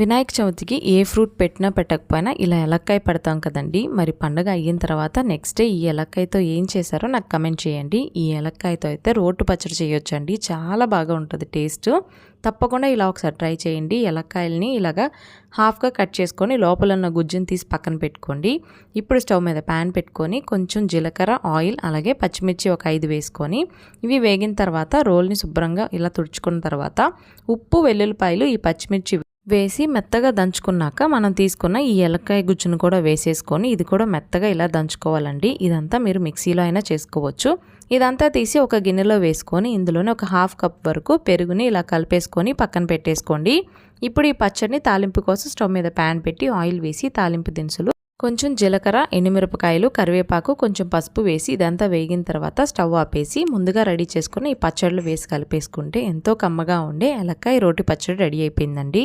వినాయక చవితికి ఏ ఫ్రూట్ పెట్టినా పెట్టకపోయినా ఇలా ఏలక్కాయ పెడతాం కదండి. మరి పండుగ అయిన తర్వాత నెక్స్ట్ డే ఈ ఏలక్కాయతో ఏం చేశారో నాకు కమెంట్ చేయండి. ఈ ఏలక్కాయతో అయితే రోటు పచ్చడి చేయొచ్చండి. చాలా బాగా ఉంటుంది టేస్ట్. తప్పకుండా ఇలా ఒకసారి ట్రై చేయండి. ఏలక్కాయలని ఇలాగా హాఫ్గా కట్ చేసుకొని లోపల ఉన్న గుజ్జుని తీసి పక్కన పెట్టుకోండి. ఇప్పుడు స్టవ్ మీద ప్యాన్ పెట్టుకొని కొంచెం జీలకర్ర, ఆయిల్ అలాగే పచ్చిమిర్చి ఒక 5 వేసుకొని ఇవి వేగిన తర్వాత రోల్ని శుభ్రంగా ఇలా తుడుచుకున్న తర్వాత ఉప్పు, వెల్లుల్లిపాయలు, ఈ పచ్చిమిర్చి వేసి మెత్తగా దంచుకున్నాక మనం తీసుకున్న ఈ ఏలక్కాయ గుజ్జును కూడా వేసేసుకొని ఇది కూడా మెత్తగా ఇలా దంచుకోవాలండి. ఇదంతా మీరు మిక్సీలో అయినా చేసుకోవచ్చు. ఇదంతా తీసి ఒక గిన్నెలో వేసుకొని ఇందులోనే ఒక హాఫ్ కప్ వరకు పెరుగుని ఇలా కలిపేసుకొని పక్కన పెట్టేసుకోండి. ఇప్పుడు ఈ పచ్చడిని తాలింపు కోసం స్టవ్ మీద ప్యాన్ పెట్టి ఆయిల్ వేసి తాలింపు దినుసులు, కొంచెం జీలకర్ర, ఎండుమిరపకాయలు, కరివేపాకు, కొంచెం పసుపు వేసి ఇదంతా వేగిన తర్వాత స్టవ్ ఆపేసి ముందుగా రెడీ చేసుకుని ఈ పచ్చళ్ళు వేసి కలిపేసుకుంటే ఎంతో కమ్మగా ఉండే ఏలక్కాయ రోటి పచ్చడి రెడీ అయిపోయిందండి.